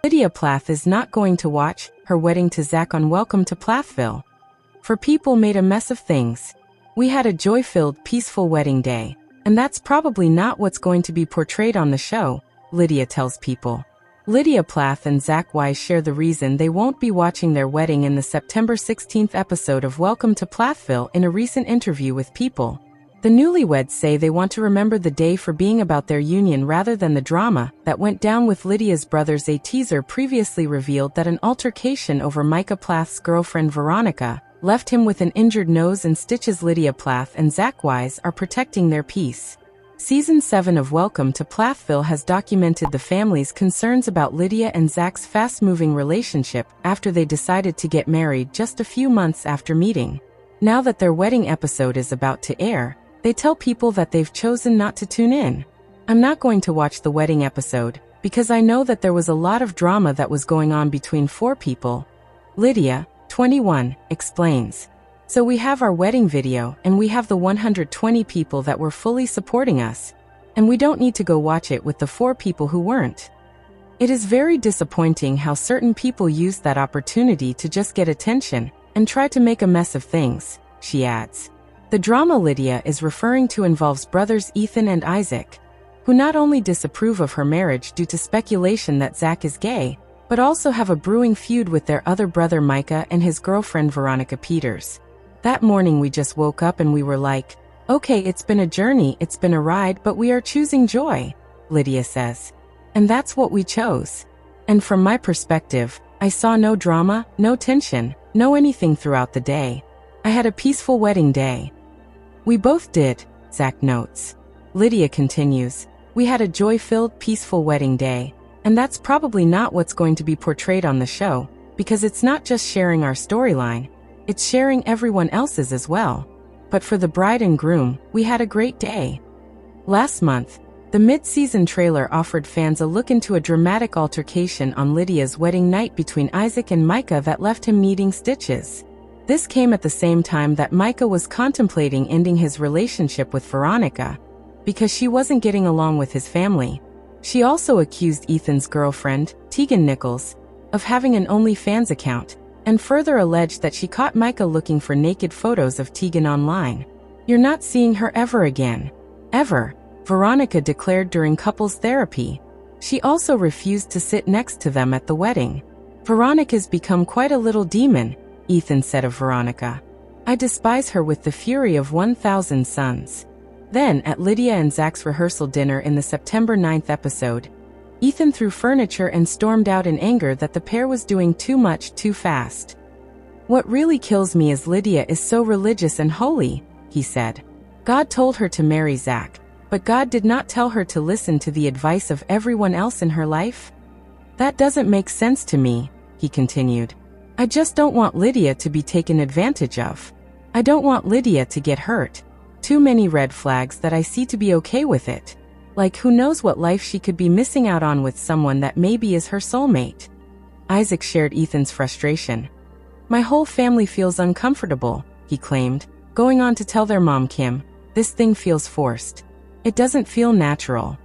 Lydia Plath is not going to watch her wedding to Zach on Welcome to Plathville. For people made a mess of things. We had a joy-filled, peaceful wedding day, and that's probably not what's going to be portrayed on the show, Lydia tells People. Lydia Plath and Zach Wise share the reason they won't be watching their wedding in the September 16th episode of Welcome to Plathville in a recent interview with People. The newlyweds say they want to remember the day for being about their union rather than the drama that went down with Lydia's brothers. A teaser previously revealed that an altercation over Micah Plath's girlfriend Veronica left him with an injured nose and stitches. Lydia Plath and Zach Wise are protecting their peace. Season 7 of Welcome to Plathville has documented the family's concerns about Lydia and Zach's fast-moving relationship after they decided to get married just a few months after meeting. Now that their wedding episode is about to air, they tell People that they've chosen not to tune in. I'm not going to watch the wedding episode, because I know that there was a lot of drama that was going on between four people. Lydia, 21, explains. So we have our wedding video, and we have the 120 people that were fully supporting us. And we don't need to go watch it with the 4 people who weren't. It is very disappointing how certain people used that opportunity to just get attention and try to make a mess of things, she adds. The drama Lydia is referring to involves brothers Ethan and Isaac, who not only disapprove of her marriage due to speculation that Zach is gay, but also have a brewing feud with their other brother Micah and his girlfriend Veronica Peters. That morning we just woke up and we were like, okay, it's been a journey, it's been a ride, but we are choosing joy, Lydia says. And that's what we chose. And from my perspective, I saw no drama, no tension, no anything throughout the day. I had a peaceful wedding day. We both did, Zach notes. Lydia continues, we had a joy-filled, peaceful wedding day, and that's probably not what's going to be portrayed on the show, because it's not just sharing our storyline, it's sharing everyone else's as well. But for the bride and groom, we had a great day. Last month, the mid-season trailer offered fans a look into a dramatic altercation on Lydia's wedding night between Isaac and Micah that left him needing stitches. This came at the same time that Micah was contemplating ending his relationship with Veronica because she wasn't getting along with his family. She also accused Ethan's girlfriend, Tegan Nichols, of having an OnlyFans account, and further alleged that she caught Micah looking for naked photos of Tegan online. You're not seeing her ever again. Ever, Veronica declared during couples therapy. She also refused to sit next to them at the wedding. Veronica's become quite a little demon, Ethan said of Veronica. I despise her with the fury of 1,000 suns. Then, at Lydia and Zach's rehearsal dinner in the September 9th episode, Ethan threw furniture and stormed out in anger that the pair was doing too much too fast. What really kills me is Lydia is so religious and holy, he said. God told her to marry Zach, but God did not tell her to listen to the advice of everyone else in her life? That doesn't make sense to me, he continued. I just don't want Lydia to be taken advantage of. I don't want Lydia to get hurt. Too many red flags that I see to be okay with it. Like who knows what life she could be missing out on with someone that maybe is her soulmate. Isaac shared Ethan's frustration. My whole family feels uncomfortable, he claimed, going on to tell their mom Kim, this thing feels forced. It doesn't feel natural.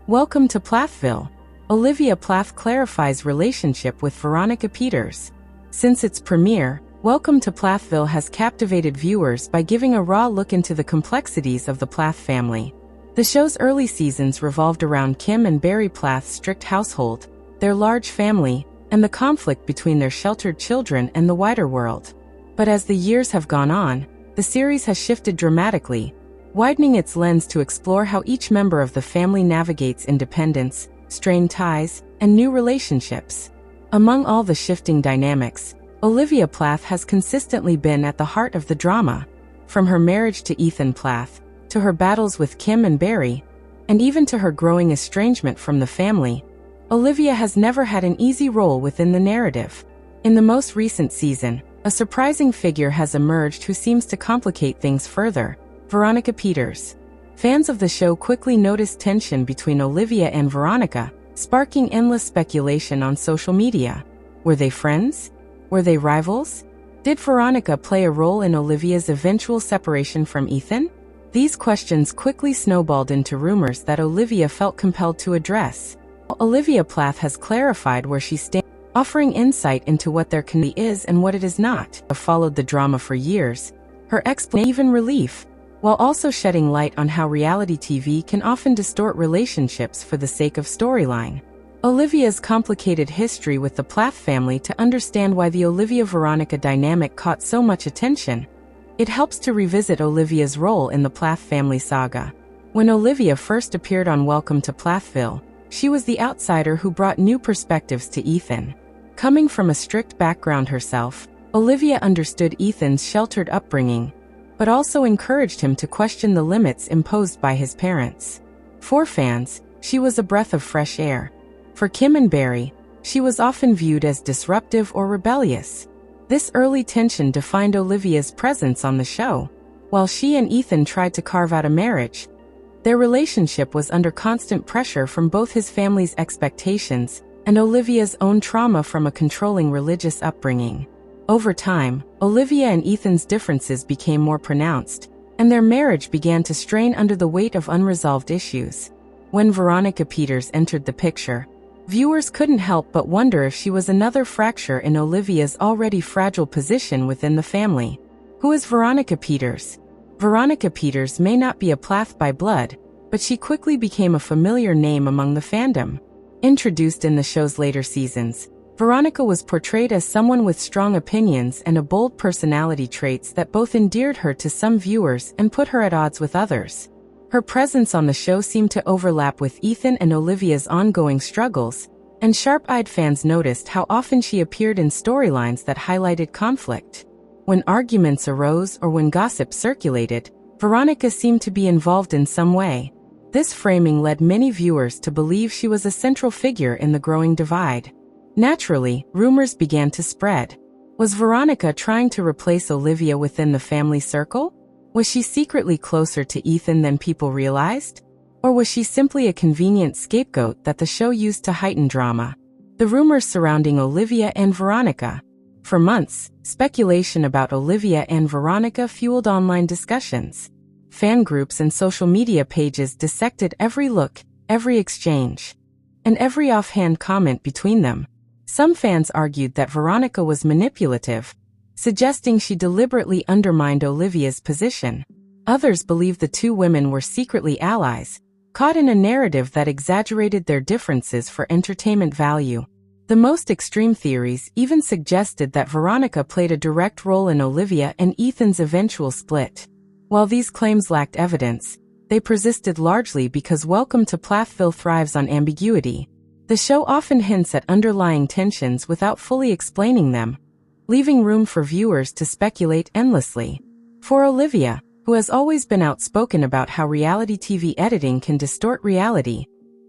Welcome to Plathville. Olivia Plath clarifies relationship with Veronica Peters. Since its premiere, Welcome to Plathville has captivated viewers by giving a raw look into the complexities of the Plath family. The show's early seasons revolved around Kim and Barry Plath's strict household, their large family, and the conflict between their sheltered children and the wider world. But as the years have gone on, the series has shifted dramatically, widening its lens to explore how each member of the family navigates independence, strained ties, and new relationships. Among all the shifting dynamics, Olivia Plath has consistently been at the heart of the drama, from her marriage to Ethan Plath, to her battles with Kim and Barry, and even to her growing estrangement from the family. Olivia has never had an easy role within the narrative. In the most recent season, a surprising figure has emerged who seems to complicate things further, Veronica Peters. Fans of the show quickly noticed tension between Olivia and Veronica, sparking endless speculation on social media. Were they friends? Were they rivals? Did Veronica play a role in Olivia's eventual separation from Ethan? These questions quickly snowballed into rumors that Olivia felt compelled to address. Olivia Plath has clarified where she stands, offering insight into what their connection is and what it is not. Followed the drama for years, her explanation even relief, while also shedding light on how reality TV can often distort relationships for the sake of storyline. Olivia's complicated history with the Plath family. To understand why the Olivia-Veronica dynamic caught so much attention, it helps to revisit Olivia's role in the Plath family saga. When Olivia first appeared on Welcome to Plathville, she was the outsider who brought new perspectives to Ethan. Coming from a strict background herself, Olivia understood Ethan's sheltered upbringing, but also encouraged him to question the limits imposed by his parents. For fans, she was a breath of fresh air. For Kim and Barry, she was often viewed as disruptive or rebellious. This early tension defined Olivia's presence on the show. While she and Ethan tried to carve out a marriage, their relationship was under constant pressure from both his family's expectations and Olivia's own trauma from a controlling religious upbringing. Over time, Olivia and Ethan's differences became more pronounced, and their marriage began to strain under the weight of unresolved issues. When Veronica Peters entered the picture, viewers couldn't help but wonder if she was another fracture in Olivia's already fragile position within the family. Who is Veronica Peters? Veronica Peters may not be a Plath by blood, but she quickly became a familiar name among the fandom. Introduced in the show's later seasons, Veronica was portrayed as someone with strong opinions and a bold personality traits that both endeared her to some viewers and put her at odds with others. Her presence on the show seemed to overlap with Ethan and Olivia's ongoing struggles, and sharp-eyed fans noticed how often she appeared in storylines that highlighted conflict. When arguments arose or when gossip circulated, Veronica seemed to be involved in some way. This framing led many viewers to believe she was a central figure in the growing divide. Naturally, rumors began to spread. Was Veronica trying to replace Olivia within the family circle? Was she secretly closer to Ethan than people realized? Or was she simply a convenient scapegoat that the show used to heighten drama? The rumors surrounding Olivia and Veronica. For months, speculation about Olivia and Veronica fueled online discussions. Fan groups and social media pages dissected every look, every exchange, and every offhand comment between them. Some fans argued that Veronica was manipulative, suggesting she deliberately undermined Olivia's position. Others believed the two women were secretly allies, caught in a narrative that exaggerated their differences for entertainment value. The most extreme theories even suggested that Veronica played a direct role in Olivia and Ethan's eventual split. While these claims lacked evidence, they persisted largely because Welcome to Plathville thrives on ambiguity. The show often hints at underlying tensions without fully explaining them, leaving room for viewers to speculate endlessly. For Olivia, who has always been outspoken about how reality TV editing can distort reality,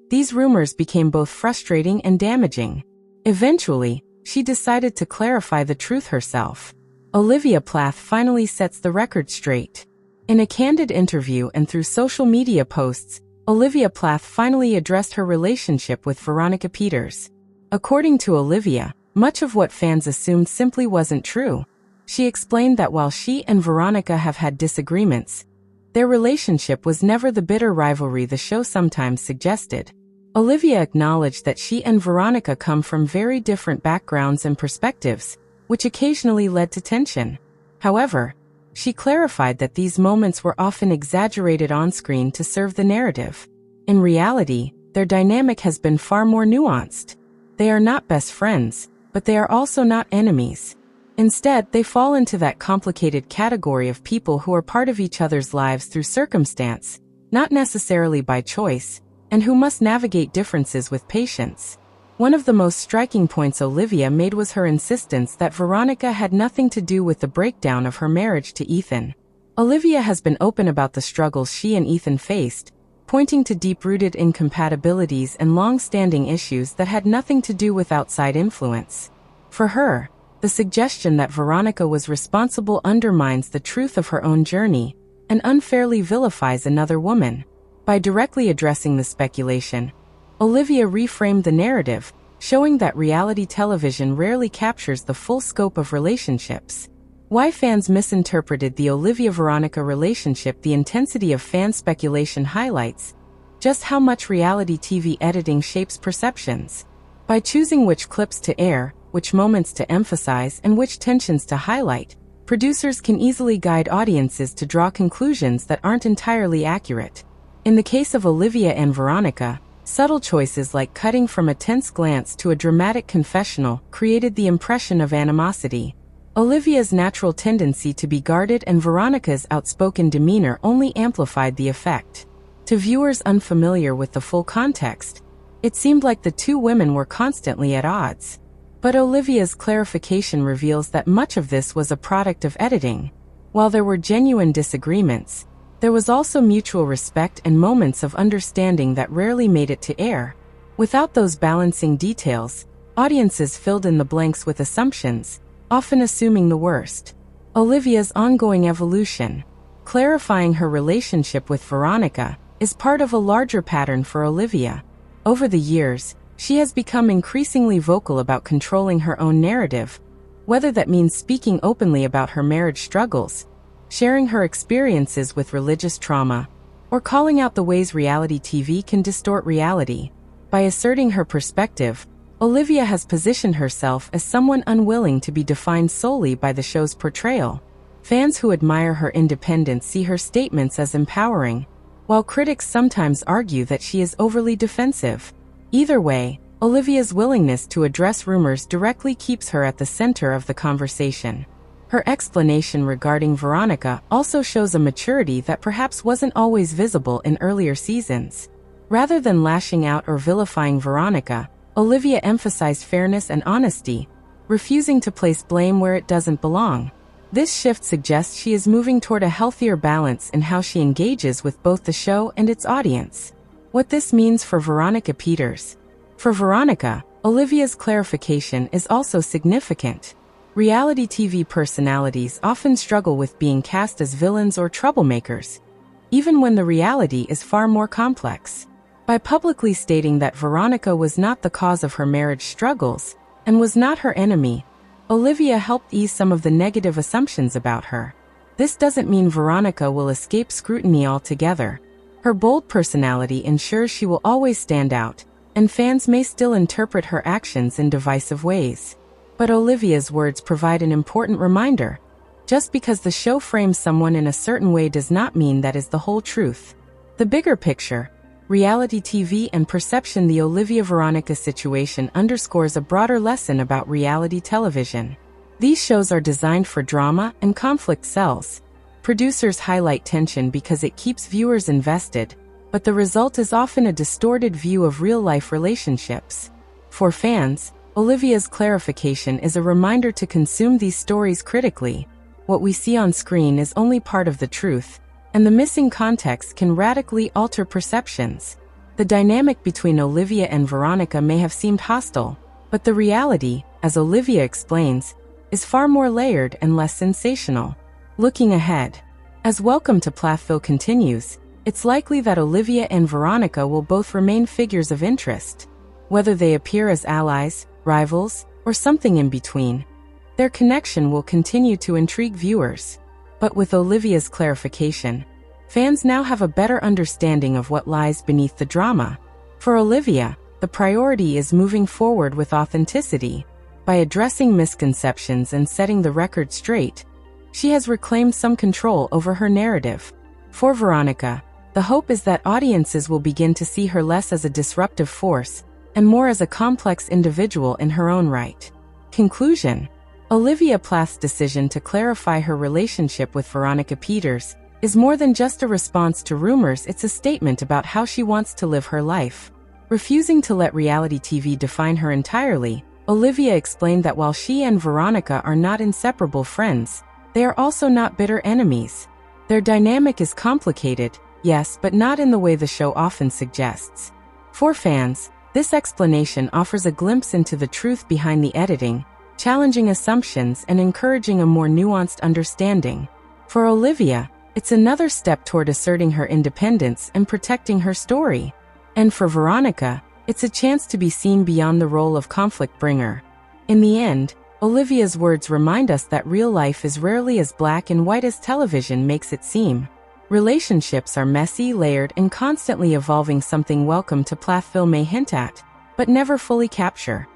these rumors became both frustrating and damaging. Eventually, she decided to clarify the truth herself. Olivia Plath finally sets the record straight. In a candid interview and through social media posts, Olivia Plath finally addressed her relationship with Veronica Peters. According to Olivia, much of what fans assumed simply wasn't true. She explained that while she and Veronica have had disagreements, their relationship was never the bitter rivalry the show sometimes suggested. Olivia acknowledged that she and Veronica come from very different backgrounds and perspectives, which occasionally led to tension. However, she clarified that these moments were often exaggerated on-screen to serve the narrative. In reality, their dynamic has been far more nuanced. They are not best friends, but they are also not enemies. Instead, they fall into that complicated category of people who are part of each other's lives through circumstance, not necessarily by choice, and who must navigate differences with patience. One of the most striking points Olivia made was her insistence that Veronica had nothing to do with the breakdown of her marriage to Ethan. Olivia has been open about the struggles she and Ethan faced, pointing to deep-rooted incompatibilities and long-standing issues that had nothing to do with outside influence. For her, the suggestion that Veronica was responsible undermines the truth of her own journey and unfairly vilifies another woman. By directly addressing the speculation, Olivia reframed the narrative, showing that reality television rarely captures the full scope of relationships. Why fans misinterpreted the Olivia-Veronica relationship. The intensity of fan speculation highlights just how much reality TV editing shapes perceptions. By choosing which clips to air, which moments to emphasize, and which tensions to highlight, producers can easily guide audiences to draw conclusions that aren't entirely accurate. In the case of Olivia and Veronica, subtle choices like cutting from a tense glance to a dramatic confessional created the impression of animosity. Olivia's natural tendency to be guarded and Veronica's outspoken demeanor only amplified the effect. To viewers unfamiliar with the full context, it seemed like the two women were constantly at odds. But Olivia's clarification reveals that much of this was a product of editing. While there were genuine disagreements, there was also mutual respect and moments of understanding that rarely made it to air. Without those balancing details, audiences filled in the blanks with assumptions, often assuming the worst. Olivia's ongoing evolution, clarifying her relationship with Veronica, is part of a larger pattern for Olivia. Over the years, she has become increasingly vocal about controlling her own narrative, whether that means speaking openly about her marriage struggles, sharing her experiences with religious trauma, or calling out the ways reality TV can distort reality. By asserting her perspective, Olivia has positioned herself as someone unwilling to be defined solely by the show's portrayal. Fans who admire her independence see her statements as empowering, while critics sometimes argue that she is overly defensive. Either way, Olivia's willingness to address rumors directly keeps her at the center of the conversation. Her explanation regarding Veronica also shows a maturity that perhaps wasn't always visible in earlier seasons. Rather than lashing out or vilifying Veronica, Olivia emphasized fairness and honesty, refusing to place blame where it doesn't belong. This shift suggests she is moving toward a healthier balance in how she engages with both the show and its audience. What this means for Veronica Peters. For Veronica, Olivia's clarification is also significant. Reality TV personalities often struggle with being cast as villains or troublemakers, even when the reality is far more complex. By publicly stating that Veronica was not the cause of her marriage struggles, and was not her enemy, Olivia helped ease some of the negative assumptions about her. This doesn't mean Veronica will escape scrutiny altogether. Her bold personality ensures she will always stand out, and fans may still interpret her actions in divisive ways. But Olivia's words provide an important reminder. Just because the show frames someone in a certain way does not mean that is the whole truth. The bigger picture, reality TV and perception. The Olivia-Veronica situation underscores a broader lesson about reality television. These shows are designed for drama and conflict sells. Producers highlight tension because it keeps viewers invested, but the result is often a distorted view of real-life relationships. For fans, Olivia's clarification is a reminder to consume these stories critically. What we see on screen is only part of the truth, and the missing context can radically alter perceptions. The dynamic between Olivia and Veronica may have seemed hostile, but the reality, as Olivia explains, is far more layered and less sensational. Looking ahead, as Welcome to Plathville continues, it's likely that Olivia and Veronica will both remain figures of interest. Whether they appear as allies, rivals, or something in between, their connection will continue to intrigue viewers. But with Olivia's clarification, fans now have a better understanding of what lies beneath the drama. For Olivia, the priority is moving forward with authenticity. By addressing misconceptions and setting the record straight, she has reclaimed some control over her narrative. For Veronica, the hope is that audiences will begin to see her less as a disruptive force and more as a complex individual in her own right. Conclusion: Olivia Plath's decision to clarify her relationship with Veronica Peters is more than just a response to rumors. It's a statement about how she wants to live her life. Refusing to let reality TV define her entirely, Olivia explained that while she and Veronica are not inseparable friends, they are also not bitter enemies. Their dynamic is complicated, yes, but not in the way the show often suggests. For fans, this explanation offers a glimpse into the truth behind the editing, challenging assumptions and encouraging a more nuanced understanding. For Olivia, it's another step toward asserting her independence and protecting her story. And for Veronica, it's a chance to be seen beyond the role of conflict bringer. In the end, Olivia's words remind us that real life is rarely as black and white as television makes it seem. Relationships are messy, layered, and constantly evolving, something Welcome to Plathville may hint at, but never fully capture.